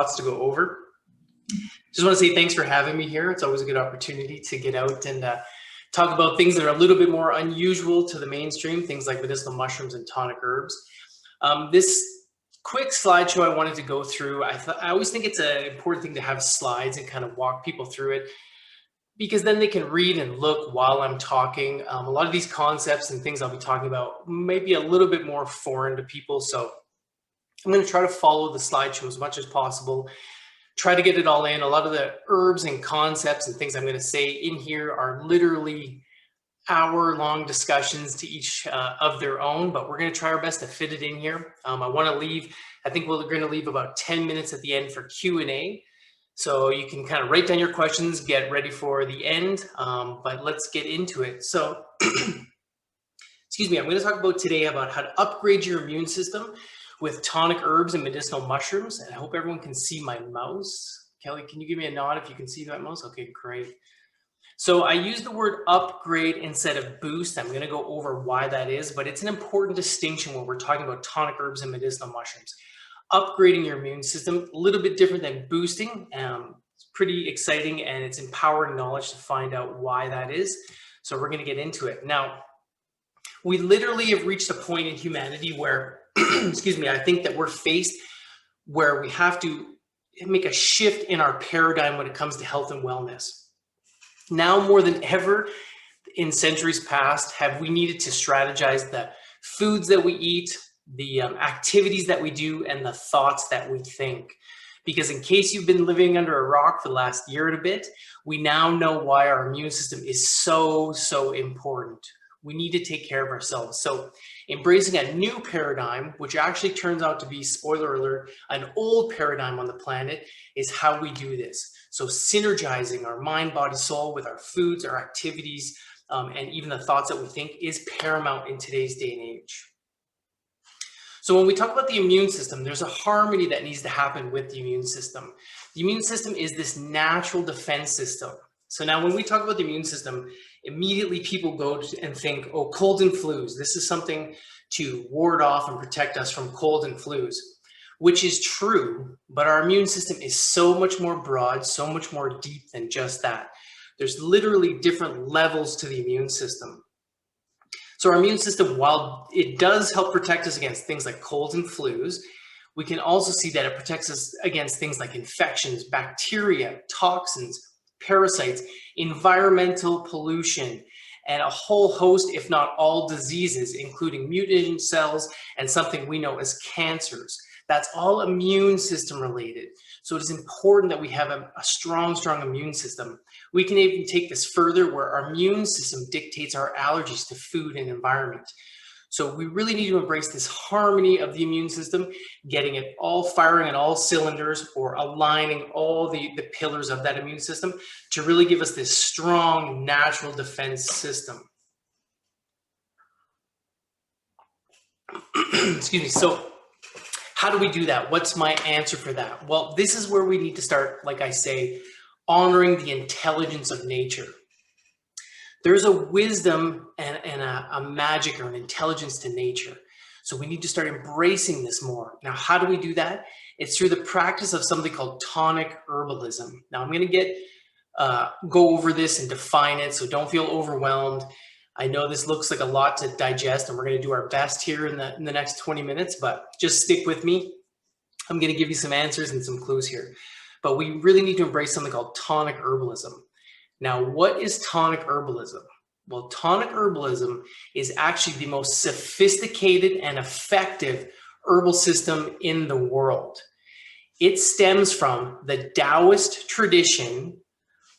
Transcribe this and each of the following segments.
lots to go over. Just want to say thanks for having me here. It's always a good opportunity to get out and talk about things that are a little bit more unusual to the mainstream, things like medicinal mushrooms and tonic herbs. This quick slideshow I wanted to go through, I always think it's an important thing to have slides and kind of walk people through it, because then they can read and look while I'm talking. A lot of these concepts and things I'll be talking about may be a little bit more foreign to people, so I'm going to try to follow the slideshow as much as possible, try to get it all in. A lot of the herbs and concepts and things I'm going to say in here are literally hour-long discussions to each of their own, but we're going to try our best to fit it in here. I think we're going to leave about 10 minutes at the end for Q&A. So you can kind of write down your questions, get ready for the end, but let's get into it. So, excuse me, I'm going to talk about today about how to upgrade your immune system with tonic herbs and medicinal mushrooms. And I hope everyone can see my mouse. Kelly, can you give me a nod if you can see that mouse? Okay, great. So I use the word upgrade instead of boost. I'm going to go over why that is, but it's an important distinction when we're talking about tonic herbs and medicinal mushrooms. Upgrading your immune system, a little bit different than boosting. It's pretty exciting, and it's empowering knowledge to find out why that is. So we're going to get into it. Now, we literally have reached a point in humanity where, excuse me, I think that we're faced where we have to make a shift in our paradigm when it comes to health and wellness. Now more than ever in centuries past, have we needed to strategize the foods that we eat, the activities that we do, and the thoughts that we think. Because in case you've been living under a rock for the last year and a bit, we now know why our immune system is so important. We need to take care of ourselves. So embracing a new paradigm, which actually turns out to be, spoiler alert, an old paradigm on the planet, is how we do this. So synergizing our mind, body, soul with our foods, our activities, and even the thoughts that we think is paramount in today's day and age. So when we talk about the immune system, there's a harmony that needs to happen with the immune system. The immune system is this natural defense system. So now when we talk about the immune system, immediately people go and think, oh, colds and flus. This is something to ward off and protect us from cold and flus, which is true, but our immune system is so much more broad, so much more deep than just that. There's literally different levels to the immune system. So our immune system, while it does help protect us against things like colds and flus, we can also see that it protects us against things like infections, bacteria, toxins, parasites, environmental pollution, and a whole host, if not all, diseases, including mutant cells and something we know as cancers. That's all immune system related. So it is important that we have a strong immune system. We can even take this further where our immune system dictates our allergies to food and environment. So we really need to embrace this harmony of the immune system, getting it all firing on all cylinders or aligning all the pillars of that immune system to really give us this strong natural defense system. Excuse me. So how do we do that? What's my answer for that? Well, this is where we need to start, like I say, honoring the intelligence of nature. There's a wisdom and a magic or an intelligence to nature. So we need to start embracing this more. Now, how do we do that? It's through the practice of something called tonic herbalism. Now, I'm going to go over this and define it, so don't feel overwhelmed. I know this looks like a lot to digest, and we're going to do our best here in the next 20 minutes, but just stick with me. I'm going to give you some answers and some clues here. But we really need to embrace something called tonic herbalism. Now, what is tonic herbalism? Well, tonic herbalism is actually the most sophisticated and effective herbal system in the world. It stems from the Taoist tradition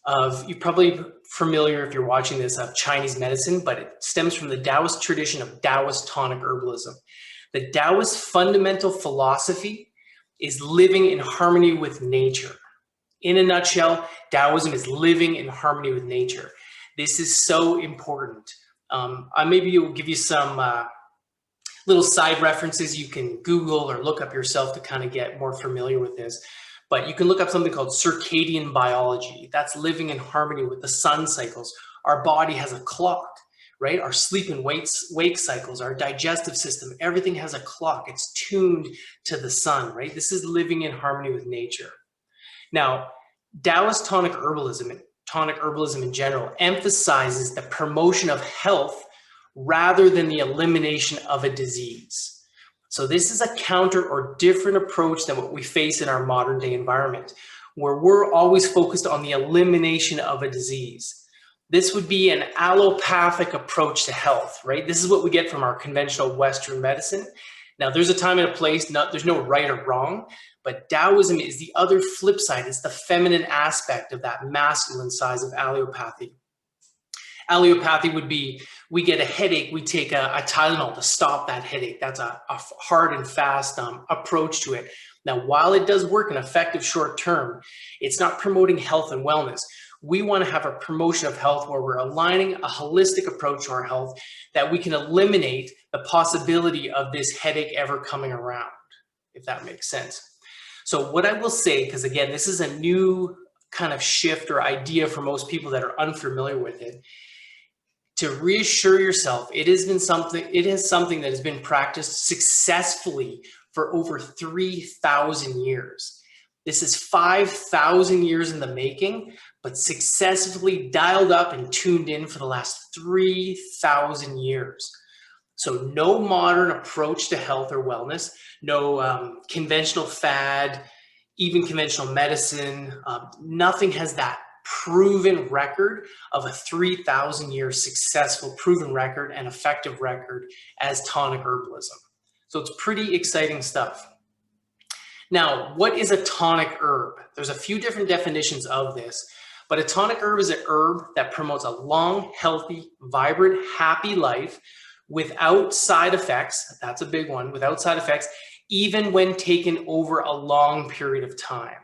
of, you're probably familiar if you're watching this, of Chinese medicine, but it stems from the Taoist tradition of Taoist tonic herbalism. The Taoist fundamental philosophy is living in harmony with nature. In a nutshell, Taoism is living in harmony with nature. This is so important. Maybe will give you some little side references you can Google or look up yourself to kind of get more familiar with this. But you can look up something called circadian biology. That's living in harmony with the sun cycles. Our body has a clock, right? Our sleep and wake cycles, our digestive system, everything has a clock. It's tuned to the sun, right? This is living in harmony with nature. Now, Taoist tonic herbalism in general emphasizes the promotion of health rather than the elimination of a disease. So this is a counter or different approach than what we face in our modern day environment, where we're always focused on the elimination of a disease. This would be an allopathic approach to health, right? This is what we get from our conventional Western medicine. Now, there's a time and a place, there's no right or wrong, but Taoism is the other flip side. It's the feminine aspect of that masculine side of allopathy. Allopathy would be, we get a headache, we take a Tylenol to stop that headache. That's a hard and fast approach to it. Now, while it does work in effective short term, it's not promoting health and wellness. We want to have a promotion of health where we're aligning a holistic approach to our health that we can eliminate the possibility of this headache ever coming around, if that makes sense. So what I will say, because again, this is a new kind of shift or idea for most people that are unfamiliar with it, to reassure yourself, it is something that has been practiced successfully for over 3,000 years. This is 5,000 years in the making, but successfully dialed up and tuned in for the last 3,000 years. So no modern approach to health or wellness, no conventional fad, even conventional medicine, nothing has that proven record of a 3,000 year successful proven record and effective record as tonic herbalism. So it's pretty exciting stuff. Now, what is a tonic herb? There's a few different definitions of this, but a tonic herb is an herb that promotes a long, healthy, vibrant, happy life without side effects. That's a big one, without side effects, even when taken over a long period of time.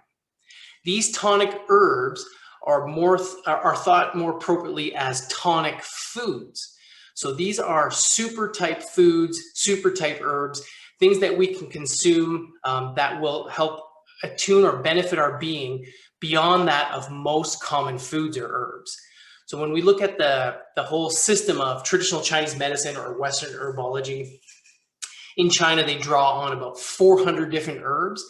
These tonic herbs are thought more appropriately as tonic foods. So these are super type foods, super type herbs, things that we can consume that will help attune or benefit our being beyond that of most common foods or herbs. So when we look at the whole system of traditional Chinese medicine or Western herbology, in China, they draw on about 400 different herbs.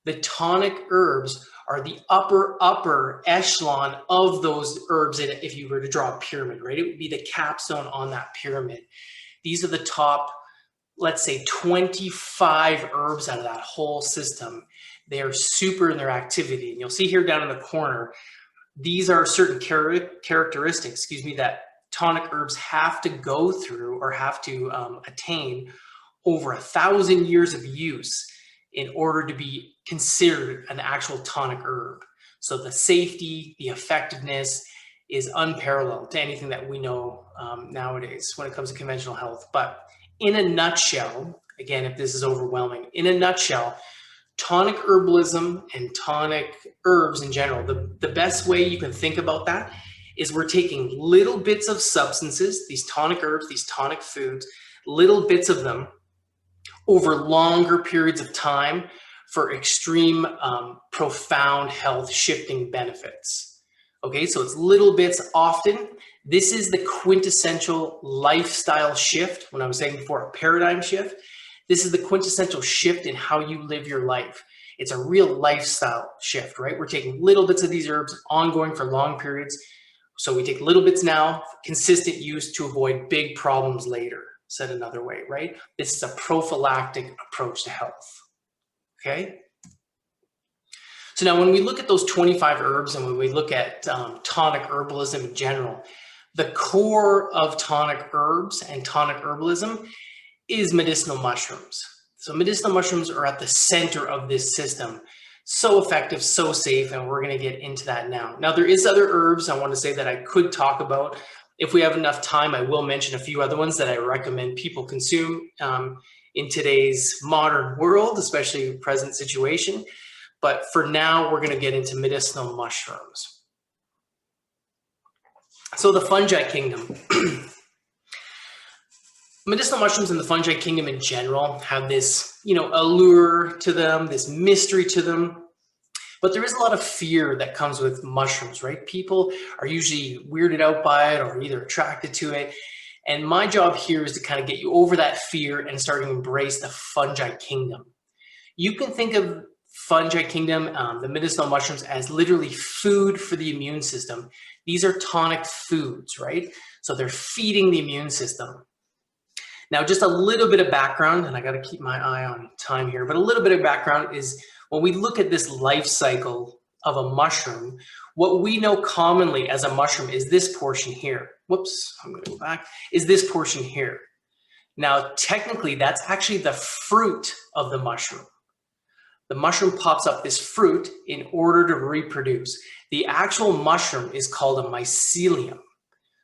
The tonic herbs are the upper echelon of those herbs. If you were to draw a pyramid, right, it would be the capstone on that pyramid. These are the top, let's say 25 herbs out of that whole system. They are super in their activity. And you'll see here down in the corner, these are certain characteristics, that tonic herbs have to go through or have to attain over 1,000 years of use in order to be considered an actual tonic herb. So the safety, the effectiveness is unparalleled to anything that we know nowadays when it comes to conventional health. But in a nutshell, again, if this is overwhelming, in a nutshell, tonic herbalism and tonic herbs in general, the best way you can think about that is we're taking little bits of substances, these tonic herbs, these tonic foods, little bits of them over longer periods of time for extreme, profound health shifting benefits. Okay, so it's little bits often. This is the quintessential lifestyle shift. When I was saying before, a paradigm shift, this is the quintessential shift in how you live your life. It's a real lifestyle shift, right? We're taking little bits of these herbs, ongoing for long periods. So we take little bits now, consistent use to avoid big problems later. Said another way, right? This is a prophylactic approach to health. Okay. So now when we look at those 25 herbs and when we look at tonic herbalism in general, the core of tonic herbs and tonic herbalism is medicinal mushrooms. So medicinal mushrooms are at the center of this system. So effective, so safe, and we're going to get into that now. Now there is other herbs I want to say that I could talk about. If we have enough time, I will mention a few other ones that I recommend people consume in today's modern world, especially present situation. But for now, we're going to get into medicinal mushrooms. So the fungi kingdom. Medicinal mushrooms in the fungi kingdom in general have this, allure to them, this mystery to them. But there is a lot of fear that comes with mushrooms, right? People are usually weirded out by it or either attracted to it. And my job here is to kind of get you over that fear and start to embrace the fungi kingdom. You can think of fungi kingdom, the medicinal mushrooms, as literally food for the immune system. These are tonic foods, right? So they're feeding the immune system. Now, just a little bit of background, and I got to keep my eye on time here, but a little bit of background is when we look at this life cycle of a mushroom, what we know commonly as a mushroom is this portion here. Whoops, I'm going to go back, is this portion here. Now, technically, that's actually the fruit of the mushroom. The mushroom pops up this fruit in order to reproduce. The actual mushroom is called a mycelium.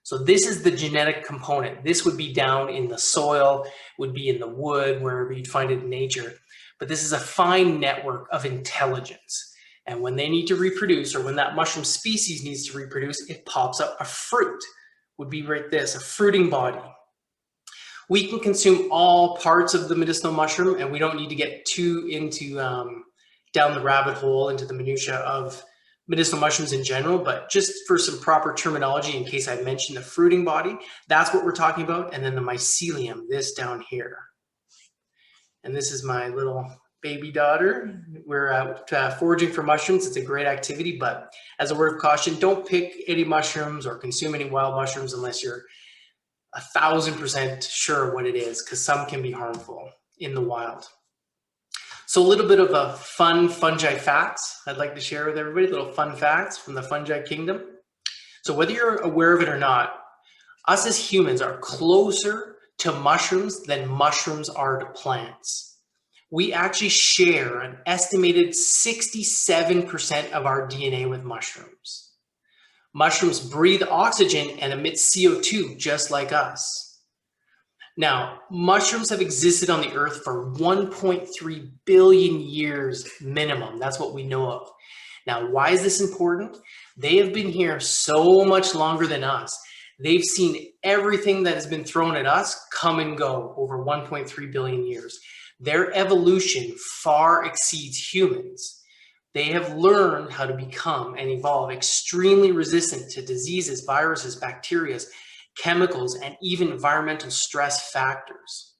So this is the genetic component. This would be down in the soil, would be in the wood, wherever you'd find it in nature. But this is a fine network of intelligence. And when they need to reproduce, or when that mushroom species needs to reproduce, it pops up a fruit, would be right this, a fruiting body. We can consume all parts of the medicinal mushroom, and we don't need to get too into down the rabbit hole into the minutia of medicinal mushrooms in general, but just for some proper terminology, in case I mentioned the fruiting body, that's what we're talking about. And then the mycelium, this down here. And this is my little baby daughter. We're out foraging for mushrooms. It's a great activity, but as a word of caution, don't pick any mushrooms or consume any wild mushrooms unless you're 1000% sure what it is, because some can be harmful in the wild. So a little bit of a fun fungi facts I'd like to share with everybody, little fun facts from the fungi kingdom. So whether you're aware of it or not, us as humans are closer to mushrooms than mushrooms are to plants. We actually share an estimated 67% of our DNA with mushrooms. Mushrooms breathe oxygen and emit CO2 just like us. Now, mushrooms have existed on the earth for 1.3 billion years minimum. That's what we know of. Now, why is this important? They have been here so much longer than us. They've seen everything that has been thrown at us come and go over 1.3 billion years. Their evolution far exceeds humans. They have learned how to become and evolve extremely resistant to diseases, viruses, bacteria, chemicals, and even environmental stress factors.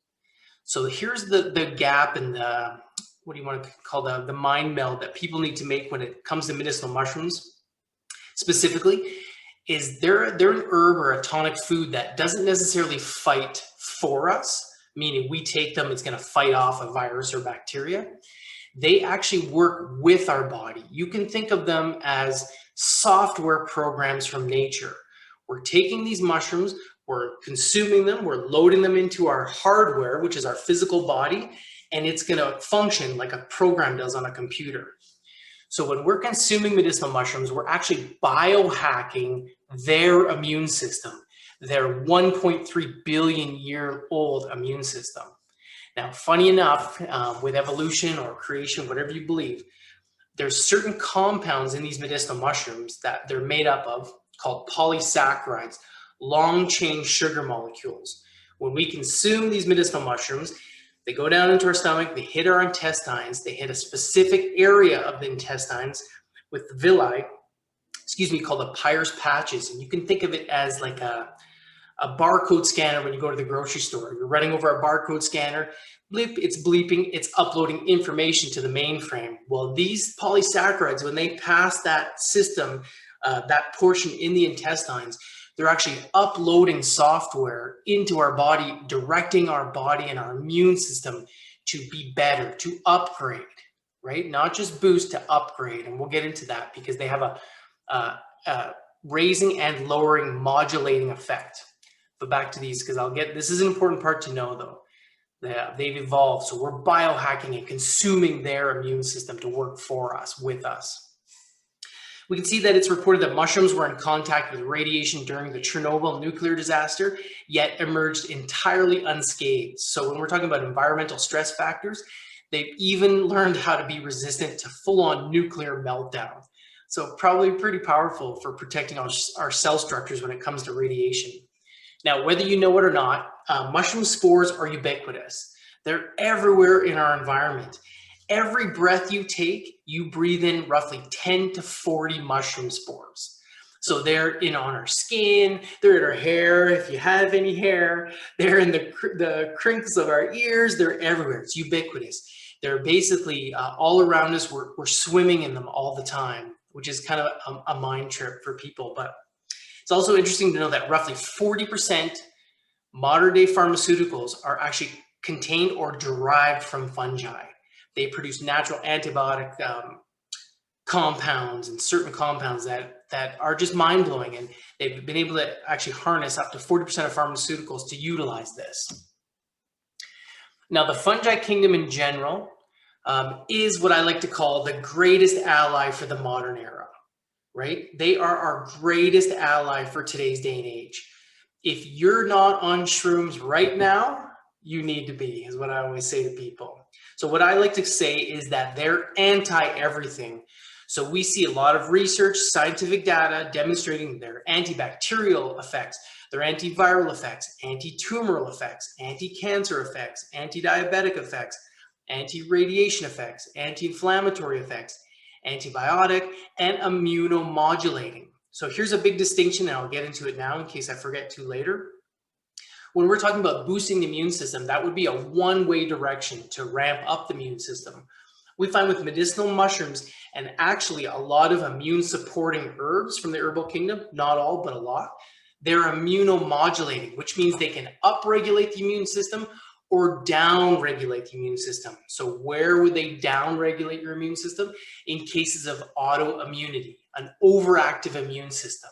So here's the gap in the, what do you want to call the mind meld that people need to make when it comes to medicinal mushrooms specifically, is they're an herb or a tonic food that doesn't necessarily fight for us, meaning we take them, it's going to fight off a virus or bacteria. They actually work with our body. You can think of them as software programs from nature. We're taking these mushrooms, we're consuming them, we're loading them into our hardware, which is our physical body, and it's going to function like a program does on a computer. So when we're consuming medicinal mushrooms, we're actually biohacking their immune system, their 1.3 billion year old immune system. Now, funny enough, with evolution or creation, whatever you believe, there's certain compounds in these medicinal mushrooms that they're made up of called polysaccharides, long-chain sugar molecules. When we consume these medicinal mushrooms, they go down into our stomach, they hit our intestines, they hit a specific area of the intestines with the villi, called the Peyer's patches. And you can think of it as like a barcode scanner when you go to the grocery store. You're running over a barcode scanner, bleep, it's bleeping, it's uploading information to the mainframe. Well, these polysaccharides, when they pass that system, that portion in the intestines, they're actually uploading software into our body, directing our body and our immune system to be better, to upgrade, right? Not just boost, to upgrade. And we'll get into that because they have a raising and lowering modulating effect. But back to these, because this is an important part to know though. They've evolved, so we're biohacking and consuming their immune system to work for us, with us. We can see that it's reported that mushrooms were in contact with radiation during the Chernobyl nuclear disaster, yet emerged entirely unscathed. So when we're talking about environmental stress factors, they've even learned how to be resistant to full-on nuclear meltdown. So probably pretty powerful for protecting our cell structures when it comes to radiation. Now, whether you know it or not, mushroom spores are ubiquitous. They're everywhere in our environment. Every breath you take, you breathe in roughly 10 to 40 mushroom spores. So they're in on our skin, they're in our hair, if you have any hair, they're in the crinkles of our ears, they're everywhere. It's ubiquitous. They're basically all around us. We're swimming in them all the time, which is kind of a mind trip for people. But it's also interesting to know that roughly 40% modern day pharmaceuticals are actually contained or derived from fungi. They produce natural antibiotic compounds and certain compounds that are just mind-blowing, and they've been able to actually harness up to 40% of pharmaceuticals to utilize this. Now, the fungi kingdom in general is what I like to call the greatest ally for the modern era, right? They are our greatest ally for today's day and age. If you're not on shrooms right now, you need to be, is what I always say to people. So what I like to say is that they're anti-everything. So we see a lot of research, scientific data demonstrating their antibacterial effects, their antiviral effects, anti-tumoral effects, anti-cancer effects, anti-diabetic effects, anti-radiation effects, anti-inflammatory effects, antibiotic, and immunomodulating. So here's a big distinction, and I'll get into it now in case I forget to later. When we're talking about boosting the immune system, that would be a one-way direction to ramp up the immune system. We find with medicinal mushrooms and actually a lot of immune supporting herbs from the herbal kingdom, not all, but a lot, they're immunomodulating, which means they can upregulate the immune system or downregulate the immune system. So where would they downregulate your immune system? In cases of autoimmunity, an overactive immune system.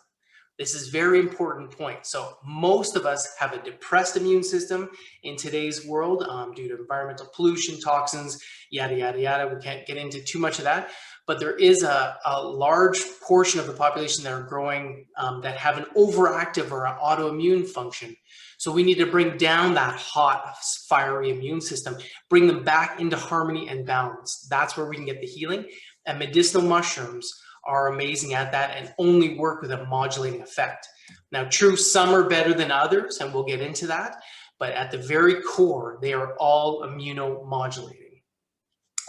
This is a very important point. So most of us have a depressed immune system in today's world due to environmental pollution, toxins, yada, yada, yada. We can't get into too much of that. But there is a large portion of the population that are growing that have an overactive or an autoimmune function. So we need to bring down that hot, fiery immune system, bring them back into harmony and balance. That's where we can get the healing. And medicinal mushrooms are amazing at that and only work with a modulating effect. Now, true, some are better than others, and we'll get into that, but at the very core, they are all immunomodulating.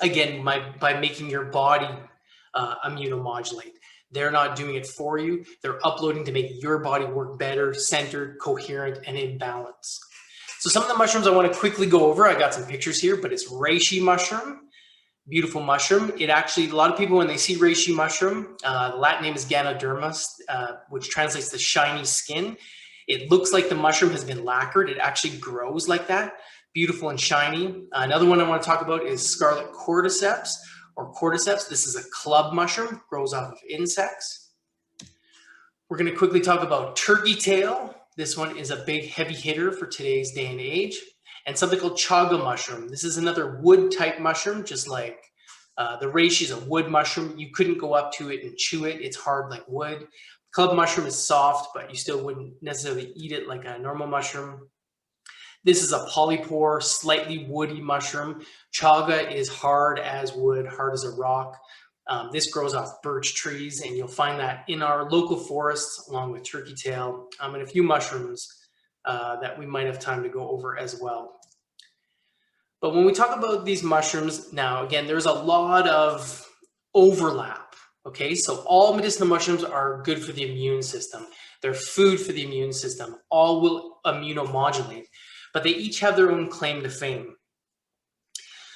Again, by making your body immunomodulate. They're not doing it for you. They're uploading to make your body work better, centered, coherent, and in balance. So some of the mushrooms I want to quickly go over, I got some pictures here, but it's reishi mushroom. Beautiful mushroom. It actually, a lot of people, when they see reishi mushroom, the Latin name is Ganoderma, which translates to shiny skin. It looks like the mushroom has been lacquered. It actually grows like that, beautiful and shiny. Another one I want to talk about is scarlet cordyceps or cordyceps. This is a club mushroom, grows off of insects. We're going to quickly talk about turkey tail. This one is a big heavy hitter for today's day and age. And something called chaga mushroom. This is another wood type mushroom, just like the reishi is a wood mushroom. You couldn't go up to it and chew it. It's hard like wood. Club mushroom is soft, but you still wouldn't necessarily eat it like a normal mushroom. This is a polypore, slightly woody mushroom. Chaga is hard as wood, hard as a rock. This grows off birch trees, and you'll find that in our local forests, along with turkey tail and a few mushrooms that we might have time to go over as well. But when we talk about these mushrooms, now again, there's a lot of overlap, okay? So all medicinal mushrooms are good for the immune system. They're food for the immune system. All will immunomodulate, but they each have their own claim to fame.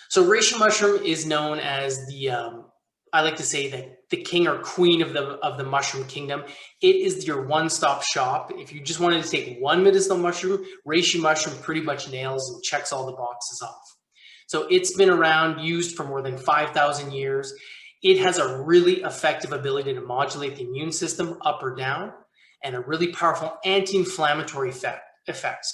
So reishi mushroom is known as the, I like to say that the king or queen of the mushroom kingdom. It is your one-stop shop. If you just wanted to take one medicinal mushroom, reishi mushroom pretty much nails and checks all the boxes off. So it's been around, used for more than 5,000 years. It has a really effective ability to modulate the immune system up or down, and a really powerful anti-inflammatory effect,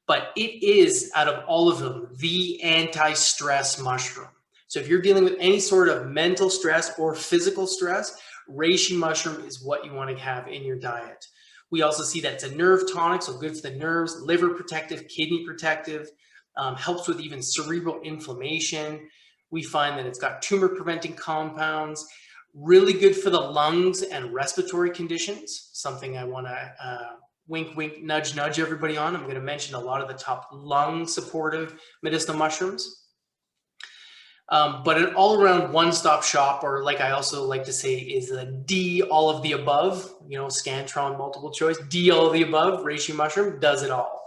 But it is, out of all of them, the anti-stress mushroom. So if you're dealing with any sort of mental stress or physical stress, reishi mushroom is what you want to have in your diet. We also see that it's a nerve tonic, so good for the nerves, liver protective, kidney protective, helps with even cerebral inflammation. We find that it's got tumor preventing compounds, really good for the lungs and respiratory conditions, something I want to wink, wink, nudge, nudge everybody on. I'm going to mention a lot of the top lung supportive medicinal mushrooms. But an all-around one-stop shop, or like I also like to say, is a D, all of the above, you know, Scantron multiple choice, D, all of the above, reishi mushroom does it all.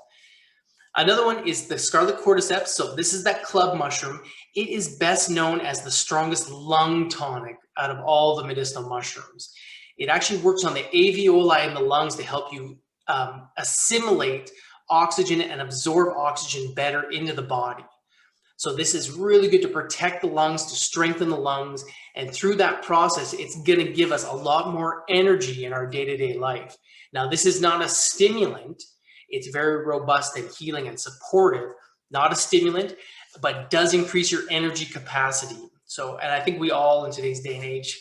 Another one is the scarlet cordyceps. So this is that club mushroom. It is best known as the strongest lung tonic out of all the medicinal mushrooms. It actually works on the alveoli in the lungs to help you assimilate oxygen and absorb oxygen better into the body. So this is really good to protect the lungs, to strengthen the lungs. And through that process, it's going to give us a lot more energy in our day-to-day life. Now, this is not a stimulant. It's very robust and healing and supportive, not a stimulant, but does increase your energy capacity. So, and I think we all in today's day and age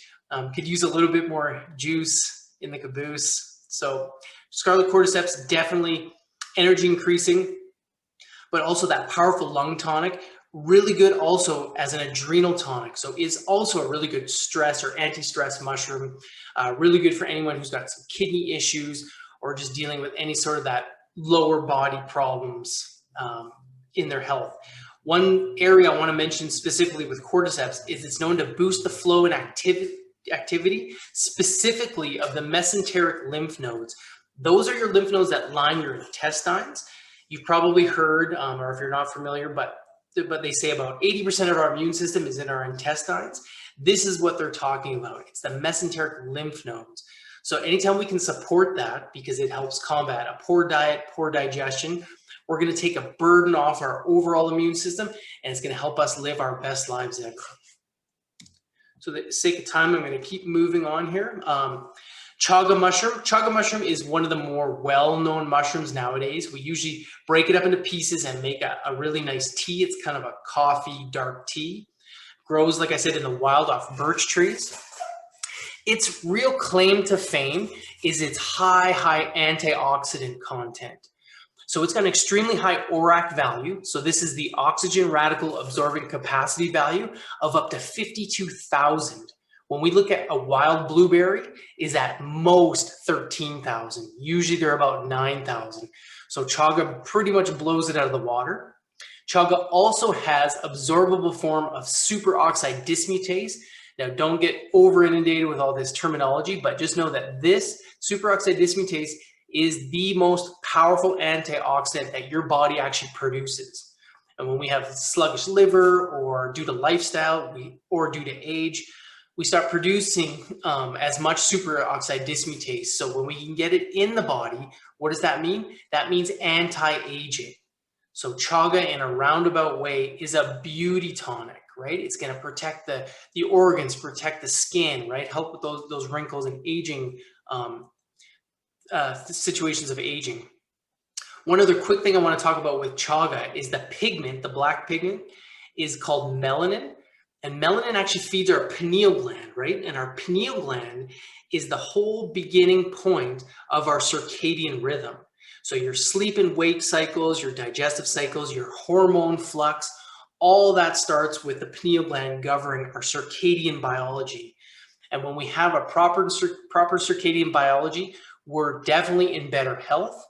could use a little bit more juice in the caboose. So scarlet cordyceps, definitely energy increasing, but also that powerful lung tonic, really good also as an adrenal tonic. So it's also a really good stress or anti-stress mushroom, really good for anyone who's got some kidney issues or just dealing with any sort of that lower body problems in their health. One area I want to mention specifically with cordyceps is it's known to boost the flow and activity, specifically of the mesenteric lymph nodes. Those are your lymph nodes that line your intestines. You've probably heard, or if you're not familiar, but they say about 80% of our immune system is in our intestines. This is what they're talking about. It's the mesenteric lymph nodes. So anytime we can support that, because it helps combat a poor diet, poor digestion, we're going to take a burden off our overall immune system, and it's going to help us live our best lives ever. So for the sake of time, I'm going to keep moving on here. Chaga mushroom. Chaga mushroom is one of the more well-known mushrooms nowadays. We usually break it up into pieces and make a really nice tea. It's kind of a coffee dark tea. Grows, like I said, in the wild off birch trees. Its real claim to fame is its high antioxidant content. So it's got an extremely high ORAC value. So this is the oxygen radical absorbing capacity value of up to 52,000. When we look at a wild blueberry, is at most 13,000. Usually they're about 9,000. So chaga pretty much blows it out of the water. Chaga also has absorbable form of superoxide dismutase. Now, don't get over inundated with all this terminology, but just know that this superoxide dismutase is the most powerful antioxidant that your body actually produces. And when we have sluggish liver, or due to lifestyle, or due to age, we start producing as much superoxide dismutase. So when we can get it in the body, what does that mean? That means anti-aging. So chaga, in a roundabout way, is a beauty tonic, right? It's going to protect the organs, protect the skin, right? Help with those wrinkles and aging, situations of aging. One other quick thing I want to talk about with chaga is the pigment, the black pigment, is called melanin. And melanin actually feeds our pineal gland, right? And our pineal gland is the whole beginning point of our circadian rhythm. So your sleep and wake cycles, your digestive cycles, your hormone flux, all that starts with the pineal gland governing our circadian biology. And when we have a proper circadian biology, we're definitely in better health.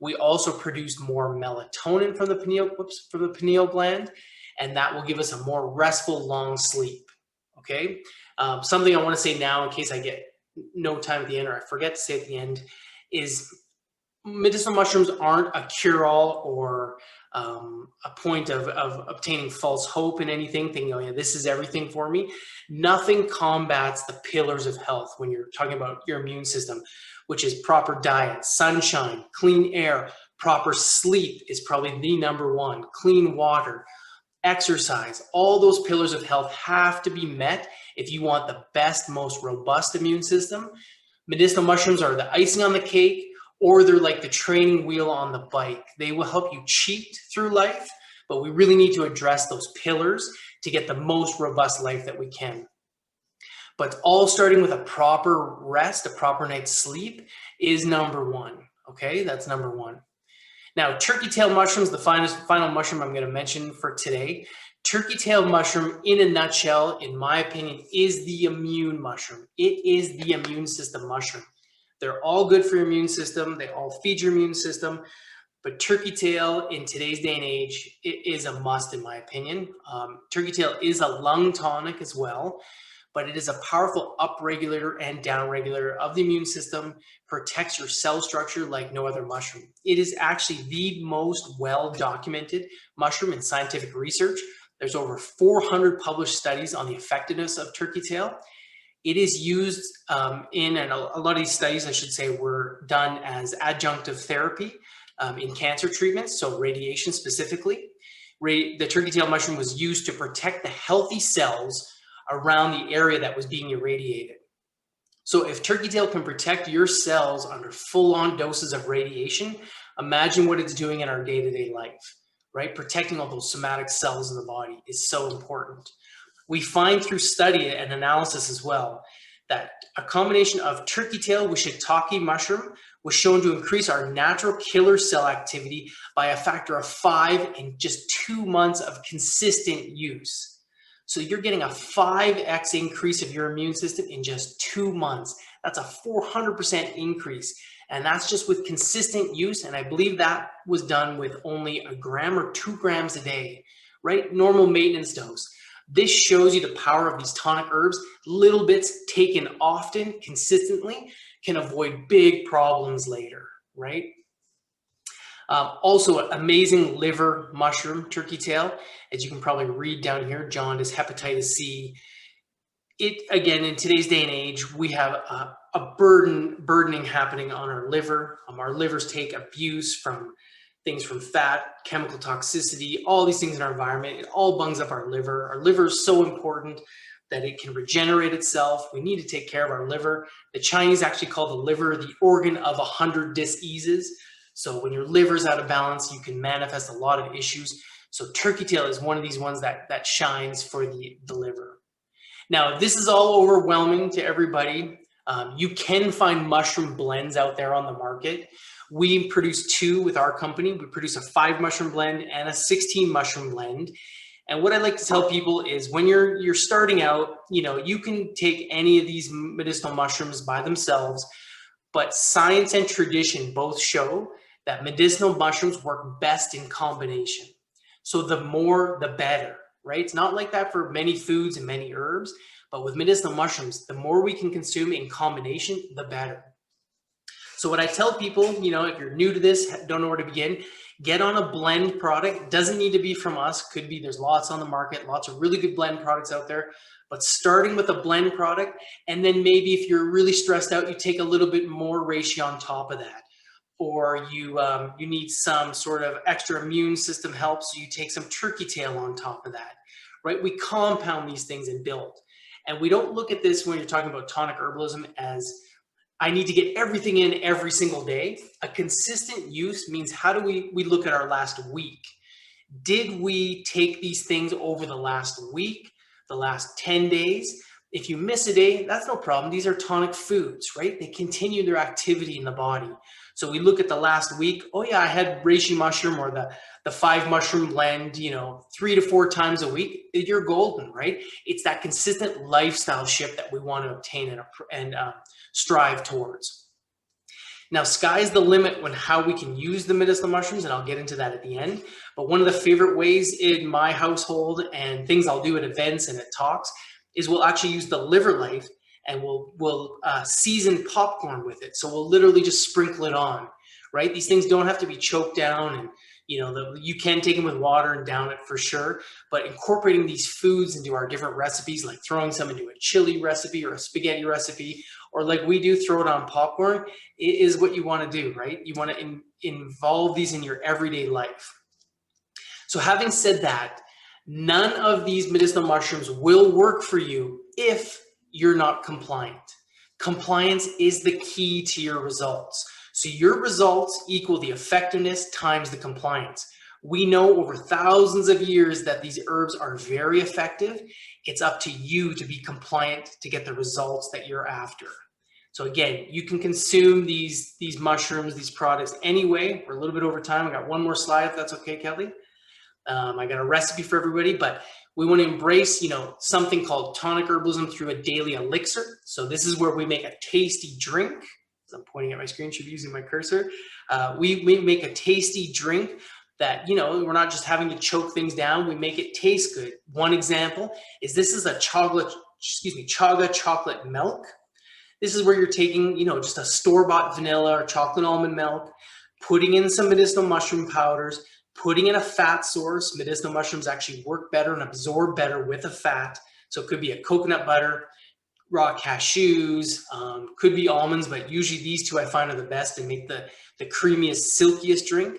We also produce more melatonin from the pineal gland, and that will give us a more restful, long sleep. Okay. Something I want to say now, in case I get no time at the end, or I forget to say at the end, is medicinal mushrooms aren't a cure-all or a point of obtaining false hope in anything, thinking, oh yeah, this is everything for me. Nothing combats the pillars of health when you're talking about your immune system, which is proper diet, sunshine, clean air, proper sleep is probably the number one, clean water, exercise. All those pillars of health have to be met if you want the best, most robust immune system. Medicinal mushrooms are the icing on the cake, or they're like the training wheel on the bike. They will help you cheat through life, but we really need to address those pillars to get the most robust life that we can. But all starting with a proper rest, a proper night's sleep is number one. Okay, that's number one. Now, turkey tail mushrooms, the final mushroom I'm going to mention for today. Turkey tail mushroom, in a nutshell, in my opinion, is the immune mushroom. It is the immune system mushroom. They're all good for your immune system. They all feed your immune system. But turkey tail in today's day and age, it is a must in my opinion. Turkey tail is a lung tonic as well, but it is a powerful upregulator and downregulator of the immune system, protects your cell structure like no other mushroom. It is actually the most well-documented mushroom in scientific research. There's over 400 published studies on the effectiveness of turkey tail. It is used and a lot of these studies, I should say, were done as adjunctive therapy in cancer treatments, so radiation specifically. The turkey tail mushroom was used to protect the healthy cells around the area that was being irradiated. So if turkey tail can protect your cells under full-on doses of radiation, imagine what it's doing in our day-to-day life, right? Protecting all those somatic cells in the body is so important. We find through study and analysis as well that a combination of turkey tail with shiitake mushroom was shown to increase our natural killer cell activity by a factor of 5 in just 2 months of consistent use. So you're getting a 5x increase of your immune system in just 2 months. That's a 400% increase. And that's just with consistent use. And I believe that was done with only 1 gram or 2 grams a day, right? Normal maintenance dose. This shows you the power of these tonic herbs. Little bits taken often, consistently, can avoid big problems later, right? Also, amazing liver mushroom, turkey tail. As you can probably read down here, jaundice, hepatitis C. It, again, in today's day and age, we have a burdening happening on our liver. Our livers take abuse from things from fat, chemical toxicity, all these things in our environment. It all bungs up our liver. Our liver is so important that it can regenerate itself. We need to take care of our liver. The Chinese actually call the liver the organ of 100 diseases. So when your liver's out of balance, you can manifest a lot of issues. So turkey tail is one of these ones that shines for the liver. Now, this is all overwhelming to everybody. You can find mushroom blends out there on the market. We produce 2 with our company. We produce a 5 mushroom blend and a 16 mushroom blend. And what I like to tell people is when you're starting out, you can take any of these medicinal mushrooms by themselves, but science and tradition both show that medicinal mushrooms work best in combination. So the more, the better, right? It's not like that for many foods and many herbs, but with medicinal mushrooms, the more we can consume in combination, the better. So what I tell people, if you're new to this, don't know where to begin, get on a blend product. Doesn't need to be from us. Could be, there's lots on the market, lots of really good blend products out there. But starting with a blend product, and then maybe if you're really stressed out, you take a little bit more reishi on top of that. Or you need some sort of extra immune system help, so you take some turkey tail on top of that, right? We compound these things and build. And we don't look at this when you're talking about tonic herbalism as I need to get everything in every single day. A consistent use means how do we look at our last week? Did we take these things over the last week, the last 10 days? If you miss a day, that's no problem. These are tonic foods, right? They continue their activity in the body. So we look at the last week. Oh yeah, I had reishi mushroom or the 5 mushroom blend, 3 to 4 times a week. You're golden, right? It's that consistent lifestyle shift that we want to obtain and strive towards. Now, sky's the limit when how we can use the medicinal mushrooms, and I'll get into that at the end. But one of the favorite ways in my household and things I'll do at events and at talks is we'll actually use the liver life and we'll season popcorn with it. So we'll literally just sprinkle it on, right? These things don't have to be choked down, and you can take them with water and down it for sure, but incorporating these foods into our different recipes, like throwing some into a chili recipe or a spaghetti recipe, or like we do, throw it on popcorn, is what you want to do, right? You want to involve these in your everyday life. So having said that, none of these medicinal mushrooms will work for you if you're not compliant. Compliance is the key to your results. So your results equal the effectiveness times the compliance. We know over thousands of years that these herbs are very effective. It's up to you to be compliant to get the results that you're after. So again, you can consume these mushrooms, these products anyway. We're a little bit over time. I got one more slide if that's okay, Kelly. I got a recipe for everybody, but we want to embrace, something called tonic herbalism through a daily elixir. So this is where we make a tasty drink, So I'm pointing at my screen, should be using my cursor. We make a tasty drink that, you know, we're not just having to choke things down, we make it taste good. One example is this is a chaga chocolate milk. This is where you're taking, you know, just a store-bought vanilla or chocolate almond milk, putting in some medicinal mushroom powders, putting in a fat source. Medicinal mushrooms actually work better and absorb better with a fat. So it could be a coconut butter, raw cashews, could be almonds, but usually these two I find are the best and make the creamiest, silkiest drink.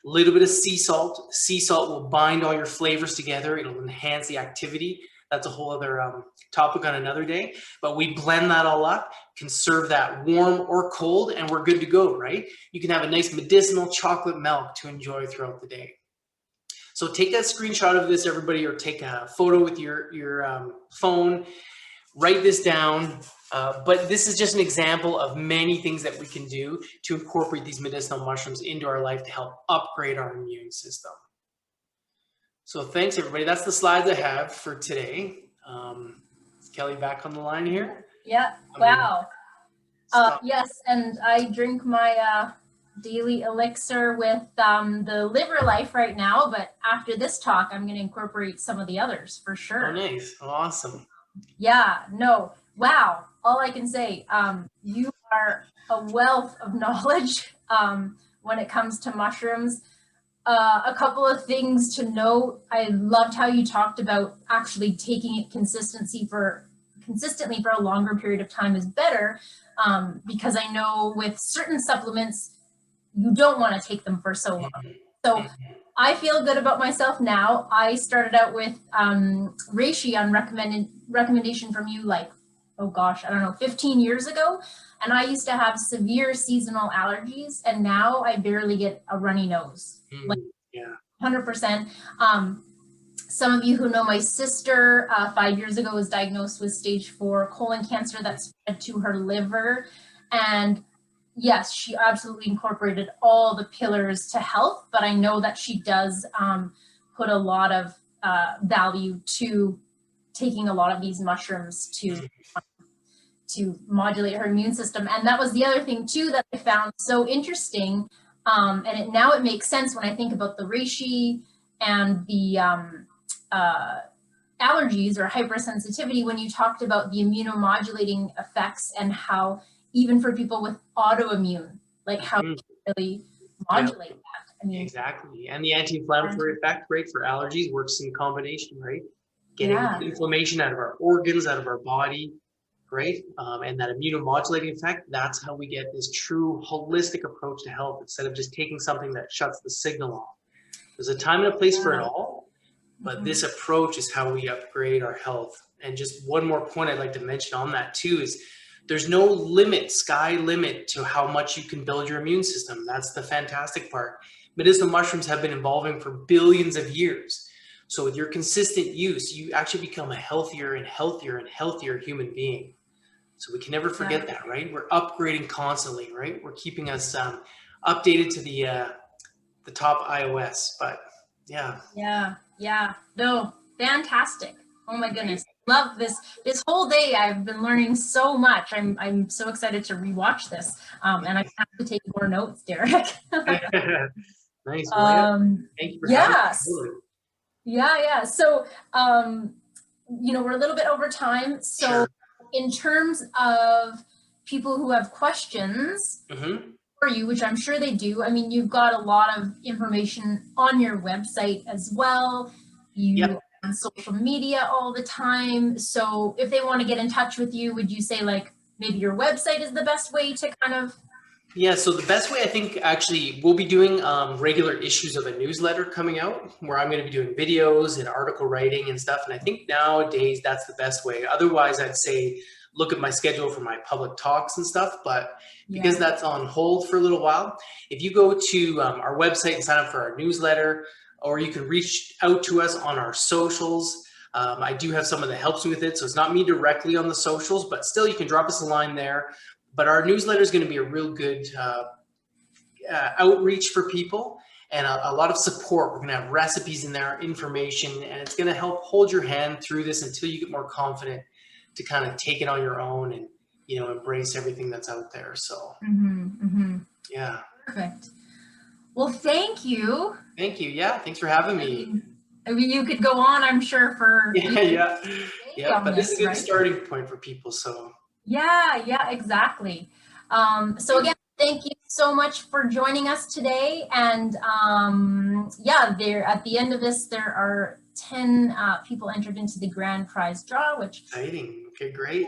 A little bit of sea salt. Sea salt will bind all your flavors together. It'll enhance the activity. That's a whole other topic on another day. But we blend that all up, can serve that warm or cold, and we're good to go, right? You can have a nice medicinal chocolate milk to enjoy throughout the day. So take a screenshot of this, everybody, or take a photo with your phone. Write this down. But this is just an example of many things that we can do to incorporate these medicinal mushrooms into our life to help upgrade our immune system. So thanks, everybody. That's the slides I have for today. Is Kelly back on the line here? Yeah. Wow. Yes, and I drink my daily elixir with the liver life right now, but after this talk, I'm going to incorporate some of the others for sure. Oh, nice. Awesome. Yeah, no. Wow. All I can say, you are a wealth of knowledge when it comes to mushrooms. A couple of things to note. I loved how you talked about actually taking it consistently for a longer period of time is better, because I know with certain supplements, you don't want to take them for so long. So I feel good about myself now. I started out with reishi on recommendation from you, like, oh gosh, I don't know, 15 years ago. And I used to have severe seasonal allergies, and now I barely get a runny nose. Like, yeah, 100%. Some of you who know my sister, 5 years ago was diagnosed with stage 4 colon cancer that spread to her liver. And yes, she absolutely incorporated all the pillars to health, but I know that she does put a lot of value to taking a lot of these mushrooms to modulate her immune system. And that was the other thing too that I found so interesting. And now it makes sense when I think about the reishi and the allergies or hypersensitivity, when you talked about the immunomodulating effects and how even for people with autoimmune, like how to really modulate that. I mean, exactly. And the anti-inflammatory effect, right, for allergies works in combination, right? Getting inflammation out of our organs, out of our body, right? And that immunomodulating effect, that's how we get this true holistic approach to health instead of just taking something that shuts the signal off. There's a time and a place for it all, but this approach is how we upgrade our health. And just one more point I'd like to mention on that too is there's no limit, sky limit to how much you can build your immune system. That's the fantastic part. Medicinal mushrooms have been evolving for billions of years. So with your consistent use, you actually become a healthier and healthier and healthier human being. So we can never forget that, right? We're upgrading constantly, right? We're keeping us updated to the top iOS, but yeah. Yeah. No, fantastic. Oh my goodness. Love this. This whole day I've been learning so much. I'm so excited to rewatch this. And I have to take more notes, Derek. Nice. Thank you for having me. Yeah. So we're a little bit over time. So in terms of people who have questions for you, which I'm sure they do, I mean, you've got a lot of information on your website as well. You are on social media all the time. So if they want to get in touch with you, would you say like maybe your website is the best way to kind of? Yeah, so the best way, I think, actually, we'll be doing regular issues of a newsletter coming out where I'm going to be doing videos and article writing and stuff. And I think nowadays that's the best way. Otherwise, I'd say look at my schedule for my public talks and stuff. But because that's on hold for a little while, if you go to our website and sign up for our newsletter, or you can reach out to us on our socials. I do have someone that helps me with it. So it's not me directly on the socials, but still you can drop us a line there. But our newsletter is going to be a real good outreach for people and a lot of support. We're going to have recipes in there, information, and it's going to help hold your hand through this until you get more confident to kind of take it on your own you know, embrace everything that's out there. So yeah. Perfect. Well, thank you. Thank you. Yeah, thanks for having me. I mean, you could go on, I'm sure, for yeah. But this is a good right? starting point for people. So Yeah, exactly. So again, thank you so much for joining us today. And yeah, there at the end of this, there are 10 people entered into the grand prize draw, which exciting. Okay, great.